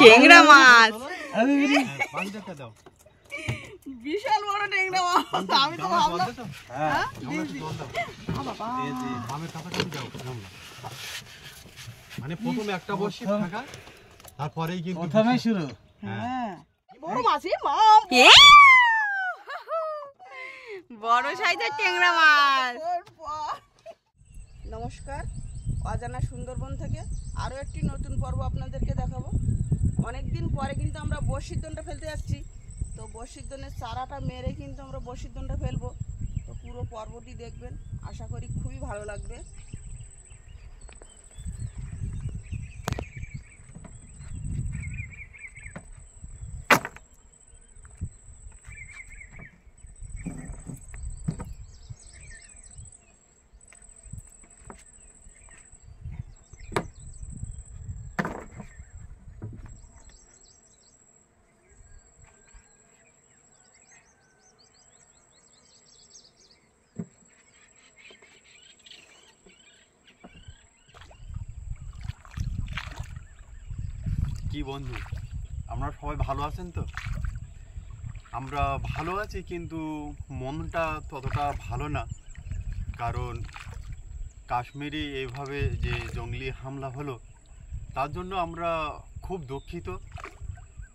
টেংরা মাছ, বিশাল বড় টেংরা মাছ। আমি তো ভাবলাম মানে প্রথমে একটা বসি ফাঁকা, তারপরেই কিন্তু প্রথমে শুরু। হ্যাঁ বড় মাছই মা। বড় সাইজের টেংরা মাছ। নমস্কার, অজানা সুন্দরবন থেকে আরও একটি নতুন পর্ব আপনাদেরকে দেখাবো। অনেকদিন পরে কিন্তু আমরা বড়শির দোনটা ফেলতে যাচ্ছি। তো বড়শির দোনের চারাটা মেরে কিন্তু আমরা বড়শির দোনটা ফেলবো। তো পুরো পর্বটি দেখবেন, আশা করি খুবই ভালো লাগবে। কি বন্ধু, আপনারা সবাই ভালো আছেন তো? আমরা ভালো আছি, কিন্তু মনটা ততটা ভালো না। কারণ কাশ্মীরে এইভাবে যে জঙ্গলি হামলা হলো, তার জন্য আমরা খুব দুঃখিত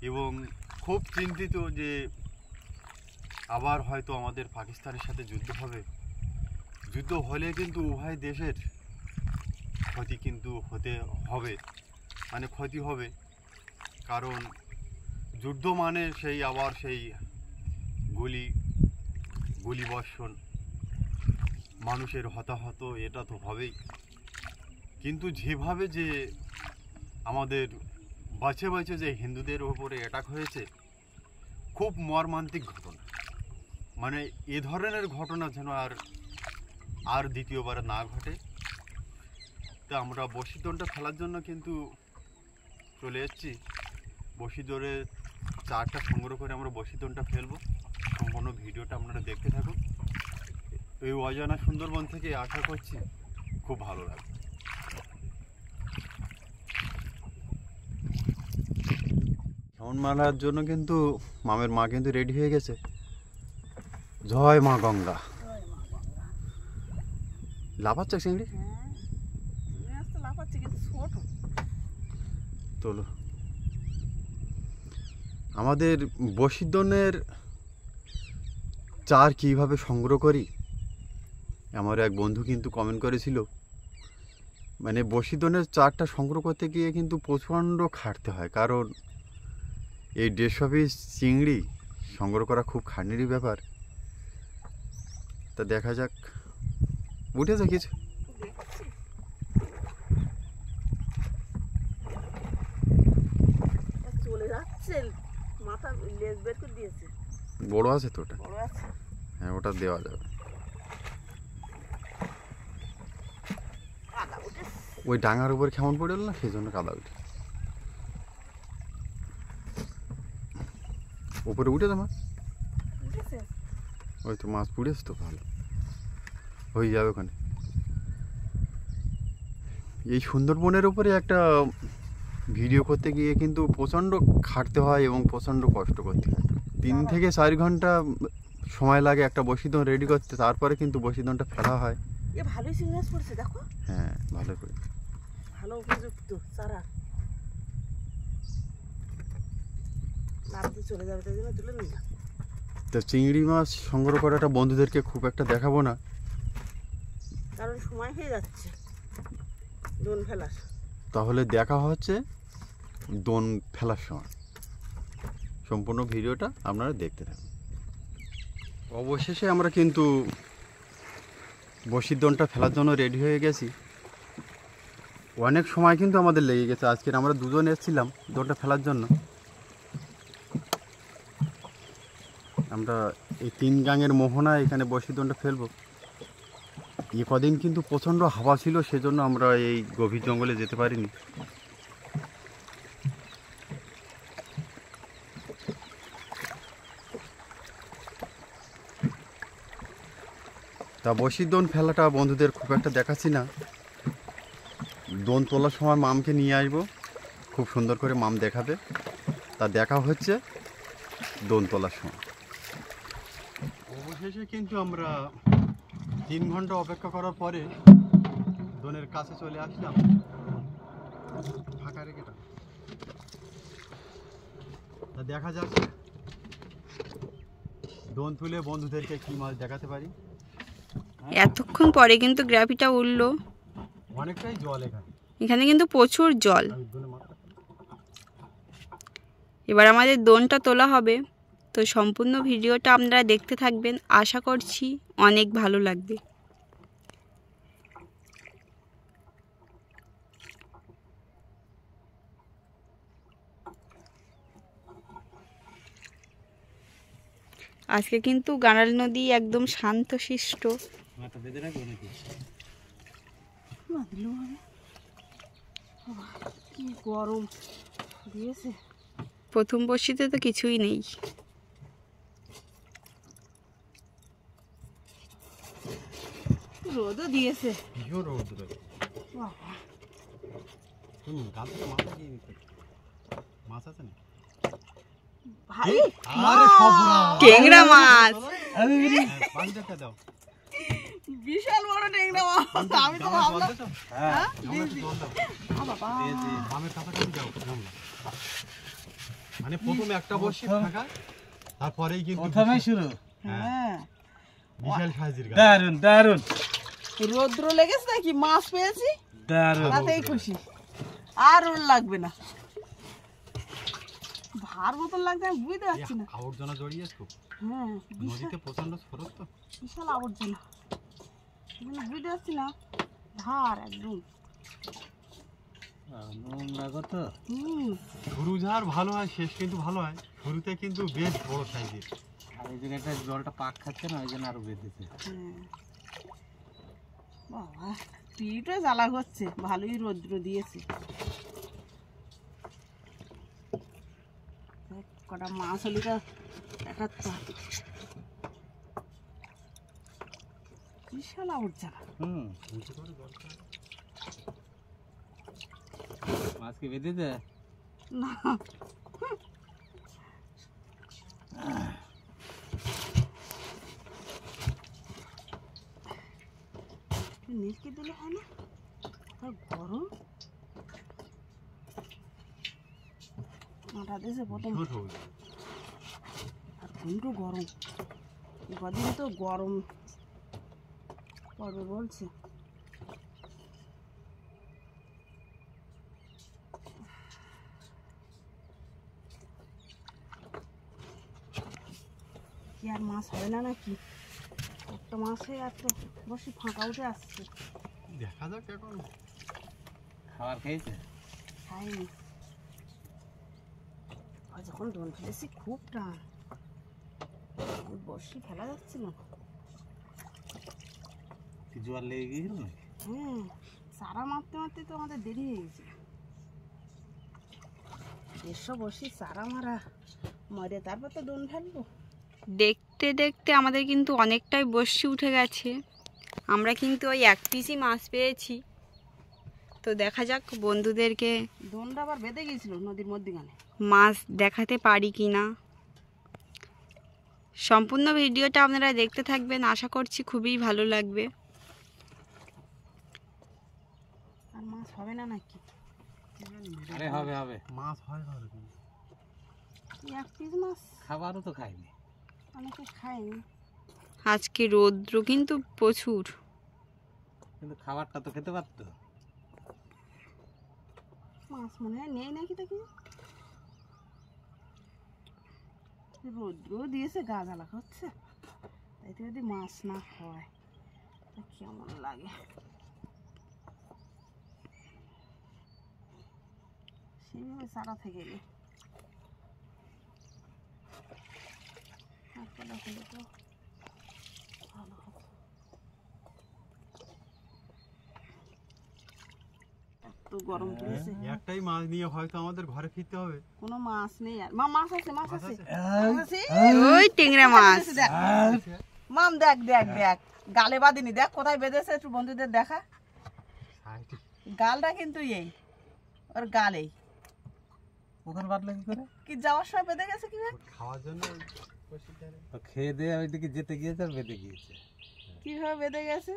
এবং খুব চিন্তিত যে আবার হয়তো আমাদের পাকিস্তানের সাথে যুদ্ধ হবে। যুদ্ধ হলে কিন্তু উভয় দেশের ক্ষতি কিন্তু হতে হবে, মানে ক্ষতি হবে। কারণ যুদ্ধ মানে সেই আবার সেই গুলিবর্ষণ, মানুষের হতাহত, এটা তো হবেই। কিন্তু যেভাবে যে আমাদের বাছে বাছে যে হিন্দুদের উপরে অ্যাটাক হয়েছে, খুব মর্মান্তিক ঘটনা। মানে এ ধরনের ঘটনা যেন আর দ্বিতীয়বার না ঘটে। তা আমরা বড়শি দোনটা ফেলার জন্য কিন্তু চলে এসেছি। বড়শি ধরে চারটা সংগ্রহ করে আমরা বড়শি দোনটা ফেলবো। সম্পূর্ণ ভিডিওটা আপনারা দেখতে থাকুন। এই অজানা সুন্দরবন থেকে আশা করছি খুব ভালো লাগবে। শ্রাবণ মেলার জন্য কিন্তু মামের মা কিন্তু রেডি হয়ে গেছে। জয় মা গঙ্গা। লাফাচ্ছে চিংড়ি? লাফাচ্ছে কিন্তু ছোট। তোলো। আমাদের বড়শির দোনের চার কীভাবে সংগ্রহ করি, আমার এক বন্ধু কিন্তু কমেন্ট করেছিল। মানে বড়শির দোনের চারটা সংগ্রহ করতে গিয়ে কিন্তু প্রচণ্ড খাটতে হয়, কারণ এই 150 পিস চিংড়ি সংগ্রহ করা খুব খাটনিরই ব্যাপার। তা দেখা যাক, উঠেছে কিছু। চলে যাচ্ছে, মাথা লেজ বের করে দিয়েছে। বড় আছে তো ওটা? বড় আছে। হ্যাঁ, ওটা দেওয়া যাবে। কাদা উঠেছে। ওই ডাঙার উপর কেমন পড়ে না, সেই জন্য কাদা উঠে। উপরে উঠে তো মাছ, উঠেছে। ওই তো মাছ পুড়েছে তো, ভালো হয়ে যাবে ওখানে। এই সুন্দরবনের উপরে একটা ভিডিও করতে গিয়ে কিন্তু প্রচণ্ড খাটতে হয় এবং প্রচণ্ড কষ্ট করতে হয়। 3 থেকে 4 ঘন্টা সময় লাগে একটা বড়শি দোন রেডি করতে, তারপরে কিন্তু বড়শি দোনটা ফেলা হয়। এ ভালোই চিংড়ি মাছ পড়ছে, দেখো। হ্যাঁ, ভালো করে। ভালো উপযুক্ত চারা। চলে যাবে, তাই জন্য তুলে নিলাম। তো চিংড়ি মাছ সংগ্রহ করাটা বন্ধুদেরকে খুব একটা দেখাবো না, কারণ সময় হয়ে যাচ্ছে দোন ফেলার। তাহলে দেখা হচ্ছে দোন ফেলার সময়। সম্পূর্ণ ভিডিওটা আপনারা দেখতে থাকুন। অবশেষে আমরা কিন্তু বড়শির দোনটা ফেলার জন্য রেডি হয়ে গেছি। অনেক সময় কিন্তু আমাদের লেগে গেছে। আজকে আমরা দুজন এসেছিলাম দোনটা ফেলার জন্য। আমরা এই 3 গাঙের মোহনায় এখানে বড়শির দোনটা ফেলবো। এই কদিন কিন্তু প্রচণ্ড হাওয়া ছিল, সেজন্য আমরা এই গভীর জঙ্গলে যেতে পারিনি। তা বড়শির দোন ফেলাটা বন্ধুদের খুব একটা দেখাচ্ছি না। দোন তোলার সময় মামকে নিয়ে আসবো, খুব সুন্দর করে মাম দেখাবে। তা দেখা হচ্ছে দোন তোলার সময়। অবশেষে কিন্তু আমরা 3 ঘন্টা অপেক্ষা করার পরে দোনের কাছে চলে আসলাম। ফাঁকা রেখে তা দেখা যাক দোন তুলে বন্ধুদেরকে কি মাছ দেখাতে পারি। এতক্ষণ পরে কিন্তু গ্রাফিটা উঠলো। অনেকটাই জল এখানে কিন্তু প্রচুর জল। এবার আমাদের দোনটা তোলা হবে। তো সম্পূর্ণ ভিডিওটা আপনারা দেখতে থাকবেন, আশা করছি অনেক ভালো লাগবে। আজকে কিন্তু গানাল নদী একদম শান্তশিষ্ট। কি গরম দিয়েছে। প্রথম বর্ষিতে তো কিছুই নেই। রোদও দিয়েছে। টেংরা মাছ, বিশাল বড় টেংরা মাছ। আমি তো ভাবলাম মানে প্রথমে একটা বর্ষি থাকা, তারপরেই কিন্তু প্রথমেই শুরু। হ্যাঁ, বিশাল সাইজের গাছ। দারুন দারুন রোদ্র লেগেছে নাকি, মাছ পেয়েছি দারুন। তাতেই খুশি, আর ওর লাগবে না। ভার মতন লাগছে, আমি বুঝতে পারছি না। আবর্জনা জড়িয়ে খুব হ্যাঁ, নদীতে প্রচন্ড স্রোত তো, বিশাল আবর্জনা, বুঝতে পারছি না। ধার একদম নোংরা কত। শুরু যার ভালো হয়, শেষ কিন্তু ভালো হয়। শুরুতে কিন্তু বেশ বড় সাইজের। আর এই জায়গাটা জলটা পাক খাচ্ছে না, ওই জন্য আরো বেঁধেছে। বাবা, পিঠটা জ্বালা হচ্ছে, ভালোই রৌদ্র দিয়েছে। কটা মাছ হলে তো দেখাচ্ছে। বিশাল আবর্জনা। মাছ কি বেঁধেছে? না, নেচকে দিলে হয় না, গরম মাথা দিয়েছে প্রথম। আর কিন্তু গরম, কদিন তো গরম পড়বে বলছে। কি আর মাছ হবে না নাকি? একটা মাছে এত বসে ফাঁকা উঠে আসছে। দেখা যাক এখন। খাবার খেয়েছে? খাইনি, যখন দোল ফেলেছি খুব টান, বসি ফেলা যাচ্ছে না। কি জোয়ার লেগে গিয়েছিল? হ্যাঁ, সারা মারতে মারতে তো আমাদের দেরি হয়ে গেছে। 150 বসি সারা মারা মরে, তারপর তো দোন ফেলবো। দেখতে দেখতে আমাদের কিন্তু অনেকটাই বর্ষি উঠে গেছে। আমরা কিন্তু ওই 1 পিসই মাছ পেয়েছি। তো দেখা যাক বন্ধুদেরকে দোনটা আবার বেঁধে গিয়েছিল নদীর মধ্যখানে, মাছ দেখাতে পারি কি না। সম্পূর্ণ ভিডিওটা আপনারা দেখতে থাকবেন, আশা করছি খুবই ভালো লাগবে। আর মাছ হবে না নাকি? আরে হবে হবে, মাছ হয় ভালো। 1 পিস মাছ খাবারও তো খাইনি। অনেকে খায়নি। আজকে রৌদ্র কিন্তু প্রচুর। কিন্তু খাবারটা তো খেতে পারতো। মাছ মনে হয় নেই নাকি, দেখি রৌদ্র দিয়েছে, গা জ্বালা হচ্ছে। তাইতে যদি মাছ না হয় তা কেমন লাগে। সেইভাবে সারা থেকে গেলে তো ভালো হবে। এত গরম পড়েছে, একটাই মাছ নিয়ে হয়তো আমাদের ঘরে ফিরতে হবে। কোনো মাছ নেই। আর মাছ আছে, মাছ আছে, ওই টেংরা মাছ। মাম দেখ দেখ দেখ, গালে বাঁধিনি, দেখ কোথায় বেঁধেছে, একটু বন্ধুদের দেখা। গালটা কিন্তু এই ওর গালেই, ওখানে বাঁধলো কি করে? কি যাওয়ার সময় বেঁধে গেছে কিভাবে? খাওয়ার জন্য বসির ধারে ও খেয়ে দিয়ে ওইদিকে যেতে গিয়েছে আর বেঁধে গিয়েছে। কিভাবে বেঁধে গেছে?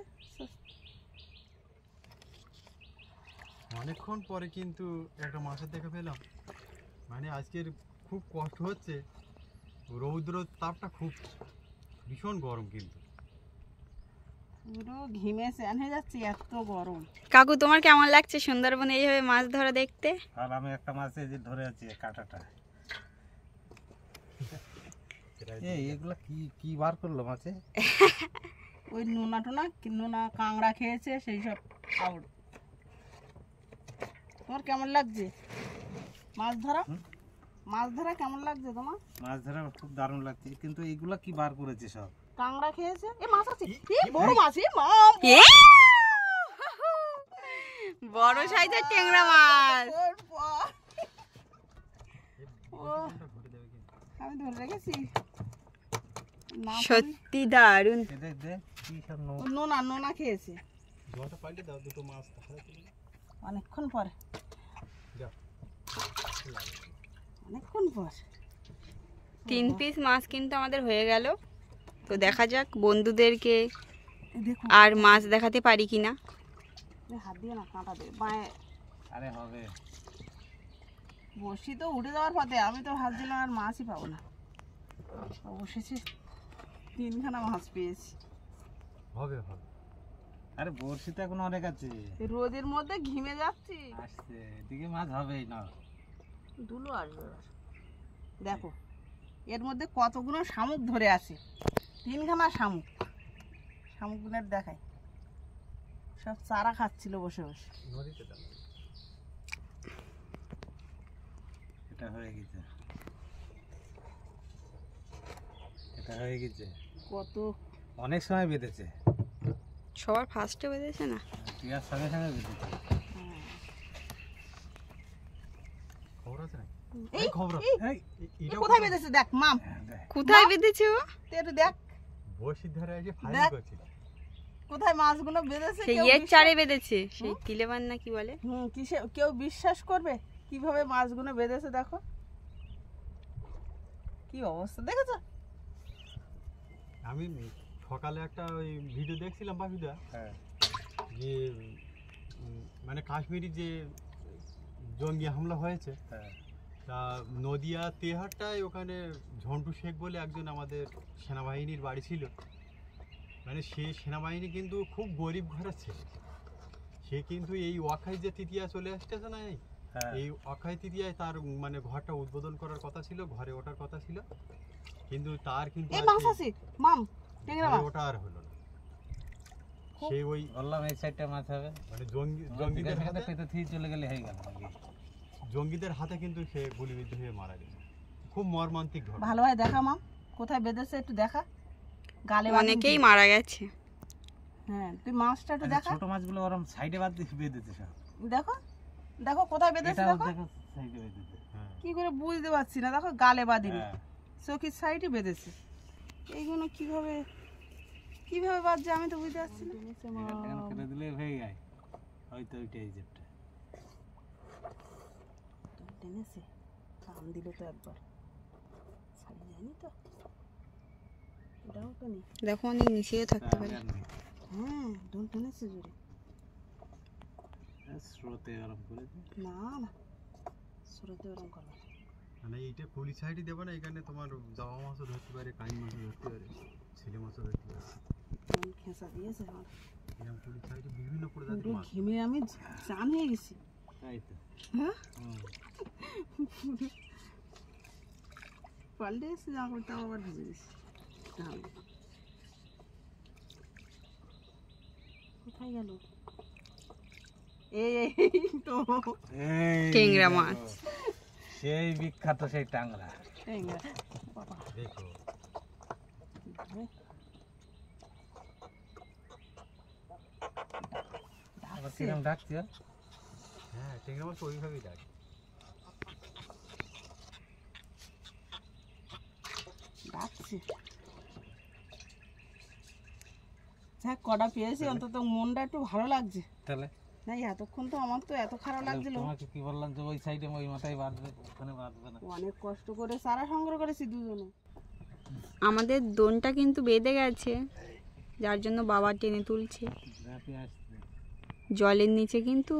অনেকক্ষণ পরে কিন্তু একটা মাছের দেখা পেলাম। মানে আজকের খুব কষ্ট হচ্ছে, রৌদ্র তাপটা খুব ভীষণ গরম কিন্তু। পুরো ঘিমে স্যান হয়ে যাচ্ছে, এত গরম। কাকু তোমার কেমন লাগছে সুন্দরবনে এইভাবে মাছ ধরা দেখতে? আর আমি একটা মাছ এই যে ধরে আছি কাঁটাটা। এই এগুলা কি কি বার করলো মাছে? ওই নোনা টোনা নোনা কাঁকড়া খেয়েছে সেই সব আউট। তোমার কেমন লাগছে মাছ ধরা? মাছ ধরা কেমন লাগছে তোমার? মাছ ধরা খুব দারুণ লাগছে, কিন্তু এইগুলা কি বার করেছে সব? কাঁকড়া খেয়েছে। এ মাছ আছে, এ বড় মাছ, এ মা এ! বড় সাইজের ট্যাংরা মাছ। আমি ধরে রেখেছি। না, সত্যি দারুণ। এ দেখ দেখ কি সব ও নোনা নোনা খেয়েছে জলটা পাল্টে দাও, দুটো মাছ তাহলে অনেকক্ষণ পরে। যাও। অনেকক্ষণ পর 3 পিস মাছ কিন্তু আমাদের হয়ে গেল। তো দেখা যাক বন্ধুদেরকে দেখো আর মাছ দেখাতে পারি কিনা। হাত দিয়ে না, কাঁটা দে বাঁয়ে। আরে হবে। বসি তো উঠে যাওয়ার পথে, আমি তো হাত দিলাম আর মাছই পাবো না। বসেছি 3খানা মাছ পেয়েছি। হবে হবে। আরে বড়শি তো এখন অনেক আছে। এই রোদের মধ্যে ঘিমে যাচ্ছি। আসছে এদিকে মাছ হবেই না। দুলো আসবে এবার। দেখো এর মধ্যে কতগুলো শামুক ধরে আছে, 3খানা শামুক। শামুকগুলোর দেখায়, সব চারা খাচ্ছিল বসে বসে। নদীতে দাও। এটা হয়ে গেছে, এটা হয়ে গেছে। কত অনেক সময় বেঁধেছে, সবার ফার্স্টে বেঁধেছে না? টিয়ার সঙ্গে সঙ্গে বেঁধেছে। খবর আছে নাকি? এই খবর এই, এই এ কোথায় বেঁধেছে দেখ মাম, দেখ কোথায় বেঁধেছে ও? তুই একটু দেখ বসির ধারে এসে ফাইল দেখ। করছিল। কোথায় মাছগুলো বেঁধেছে। সেই কেউ এর বিশ্বাস- চারে বেঁধেছে, সেই তিলেবান না কি বলে। কিসে কেউ বিশ্বাস করবে কিভাবে মাছগুলো বেঁধেছে? দেখো কি অবস্থা, দেখেছো? আমি সকালে একটা ওই ভিডিও দেখছিলাম বাপিদা, হ্যাঁ যে মানে কাশ্মীরি যে জঙ্গি হামলা হয়েছে, হ্যাঁ তা নদিয়া তেহারটায় ওখানে ঝন্টু শেখ বলে একজন আমাদের সেনাবাহিনীর বাড়ি ছিল। মানে সে সেনাবাহিনী কিন্তু খুব গরিব ঘরের ছেলে। সে কিন্তু এই ওয়াখাই যে তৃতীয়া চলে আসতেছে না, হ্যাঁ এই অক্ষয় তৃতীয়ায় তার মানে ঘরটা উদ্বোধন করার কথা ছিল, ঘরে ওঠার কথা ছিল, কিন্তু তার কিন্তু এই আর মাছ সেই আছে মাম, টেংরা ঘরে মাছ। ওঠা আর হলো না। সে ওই বললাম এই সাইডটা মাছ হবে। মানে জঙ্গিদের হাতে পেতে থেকে চলে গেলে হয়ে গেল নাকি? জঙ্গিদের হাতে কিন্তু সে গুলিবিদ্ধ হয়ে মারা গেছে। খুব মর্মান্তিক ঘটনা। ভালো হয় দেখা মাম, কোথায় বেঁধেছে একটু দেখা। গালে বাঁধুন অনেকেই তুই। মারা গেছে। হ্যাঁ তুই মাছটা একটু আচ্ছা, দেখা। ছোট মাছগুলো ওরম সাইডে বাদ দিয়ে বেঁধেছে সব। দেখো দেখো কোথায় বেঁধেছে, এটাও দেখো দেখো সাইডে বেঁধেছে। হ্যাঁ। কি করে বুঝতে পারছি না। দেখো গালে বাঁধিনি, হ্যাঁ চোখের সাইডে বেঁধেছে। এইগুলো কিভাবে কিভাবে বাঁধছে আমি তো বুঝতে পারছি না। এখান কেটে দিলে হয়ে যায় হয়তো ওইটাই যেটা। টেনেছে, কান দিল তো একবার, ছাড়ি যায়নি তো। এটাও তো নেই। দেখো অনেক নিচেও থাকতে পারে। হ্যাঁ ডোন টেনেছে জোরে। স্রোতে গরম করেছে। না না স্রোতে ওরকম করবে না। মানে এইটা পুলিশ সাইডই দেবো না, এখানে তোমার জামা মাছও ধরতে পারে, কাইন মাছও ধরতে পারে, ছেলে মাছও ধরতে পারে। ডোন খেঁচা দিয়েছে আমার। এরকম পুলিশ সাইডে বিভিন্ন প্রজাতির পুরো মাছ। ঘিমে আমি জান হয়ে গেছি। তাই তো। হ্যাঁ হুম। পাল্টে এসে জামা কাপড়টাও আবার ভিজে গেছি। তাহলে কোথায় গেল? এই তো এই ট্যাংরা দেখো, মাছ। সেই বিখ্যাত সেই টাংরা। ট্যাংরা। বাবা দেখো কিভাবে আবার ডাকছে। কিরম ডাকছে? হ্যাঁ, ট্যাংরা মাছ ওইভাবেই ডাকে। ডাকছে। যাক কটা পেয়েছি, অন্তত মনটা একটু ভালো লাগছে। তাহলে না এতক্ষণ তো আমার তো এত খারাপ লাগছিল। তোমাকে কি বললাম যে ওই সাইডে ওই মাথায় বাঁধবে, ওখানে বাঁধবে না। অনেক কষ্ট করে চারা সংগ্রহ করেছি দুজনে। আমাদের দোনটা কিন্তু বেঁধে গেছে, যার জন্য বাবা টেনে তুলছে। রাতে আসছে। জলের নিচে কিন্তু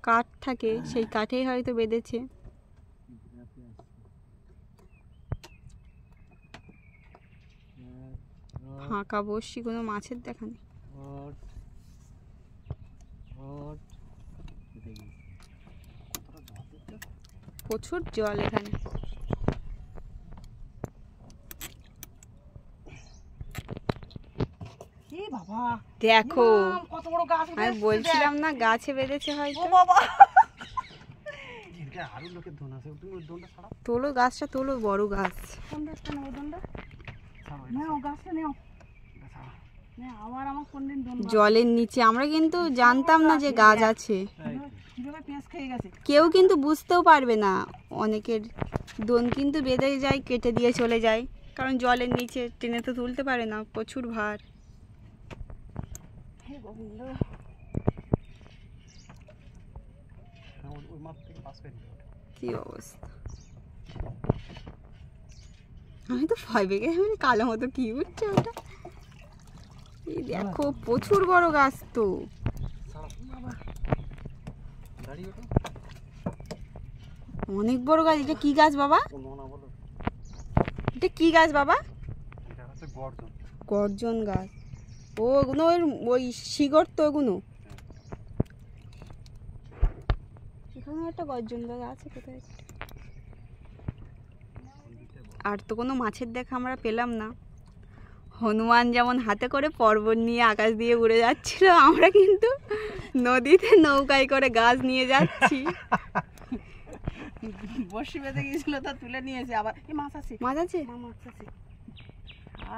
কাঠ থাকে, সেই কাঠেই হয়তো বেঁধেছে। রাতে আসছে। ফাঁকা বসছি, কোনো মাছের দেখা নেই। ওট ওট দেখি প্রচুর জল এখানে। এই বাবা দেখো, ইমাম, কত বড় গাছ উঠে আমি এসেছে বলছিলাম দেখ। না গাছে বেঁধেছে হয়তো। ও বাবা আরো লোকের দোন আছে, তুমি ওই দোনটা ছাড়াও। তোলো গাছটা, তোলো, বড় গাছ। কোন গাছটা নেবো দণ্ডা? নাও গাছটা নাও। না আবার আমার কোনদিন দণ্ড জলের নিচে আমরা কিন্তু জানতাম না যে গাছ আছে। কিভাবে পেঁচ খেয়ে গেছে। কেউ কিন্তু বুঝতেও পারবে না। অনেকের দোন কিন্তু বেঁধে যায়, কেটে দিয়ে চলে যায়, কারণ জলের নিচে টেনে তো তুলতে পারে না, প্রচুর ভার। হে গোবিন্দ, ওই মাছ থেকে পাস করে দিও। কি অবস্থা! আমি তো ভয় পেয়ে গেছি, আমি কালো মতো কি উঠছে ওটা। এই দেখো, প্রচুর বড় গাছ তো। দাঁড়িয়ে ওঠো। অনেক বড় গাছ। এটা কি গাছ বাবা? কোনো না বলো, এটা কি গাছ বাবা? এটা হচ্ছে গর্জন। গর্জন গাছ। ও ওগুলো ওই শিকড় তো ওগুলো। এখানে একটা গর্জন গাছ আছে কোথায় একটা। আর তো কোনো মাছের দেখা আমরা পেলাম না। হনুমান যেমন হাতে করে পর্বত নিয়ে আকাশ দিয়ে উড়ে যাচ্ছিল, আমরা কিন্তু নদীতে নৌকায় করে গাছ নিয়ে যাচ্ছি। বসি বেঁধে গিয়েছিল তা তুলে নিয়েছে আবার। এই মাছ আছে, মাছ আছে? মাছ আছে।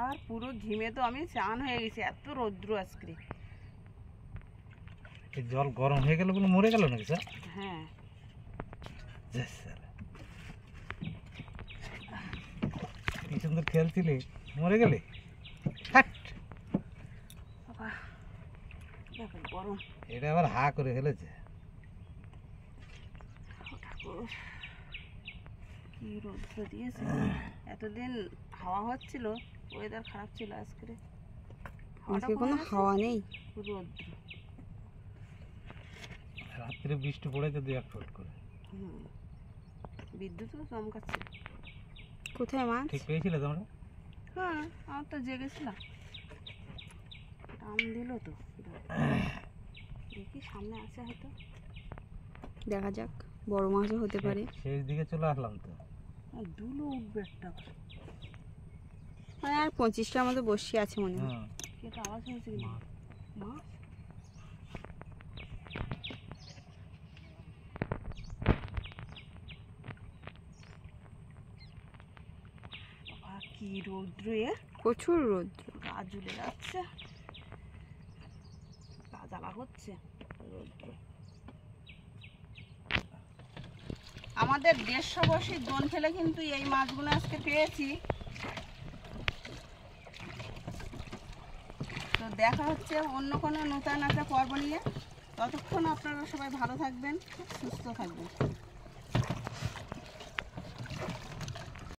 আর পুরো ঘিমে তো আমি চান হয়ে গেছি, এত রৌদ্র আজকে। এই জল গরম হয়ে গেল বলে মরে গেল নাকি স্যার? হ্যাঁ কি সুন্দর খেলছিলে, মরে গেলে। হাট! বাবা দেখো গরম। এটা আবার হা করে ফেলেছে। ঠাকুর, কি রৌদ্র দিয়েছে। এতদিন হাওয়া হচ্ছিল, ওয়েদার খারাপ ছিল, আজকে আজকে কোনো হাওয়া নেই। রৌদ্র। রাত্রে বৃষ্টি পড়েছে 2-1 ফুট করে। বিদ্যুৎও চমকাচ্ছে। কোথায় মাছ? ঠিক পেয়েছিলে তোমরা? হ্যাঁ আমার তো জেগেছিলাম, টান দিল তো। দেখি সামনে আছে হয়তো। দেখা যাক, বড় মাছও হতে পারে। শেষ দিকে চলে আসলাম তো। দুলো উঠবে একটা। মানে আর 25টার মতো বসে আছে মনে হয়। হুম। কি একটা আওয়াজ হয়েছে কি? মাছ? বাবা কি রৌদ্র এ, প্রচুর রোদ্র। গা জ্বলে যাচ্ছে, গা জ্বালা হচ্ছে রৌদ্র। আমাদের 150 বসির দোন ফেলে কিন্তু এই মাছগুলো আজকে পেয়েছি। তো দেখা হচ্ছে অন্য কোনো নতুন একটা পর্ব নিয়ে। ততক্ষণ আপনারা সবাই ভালো থাকবেন, সুস্থ থাকবেন।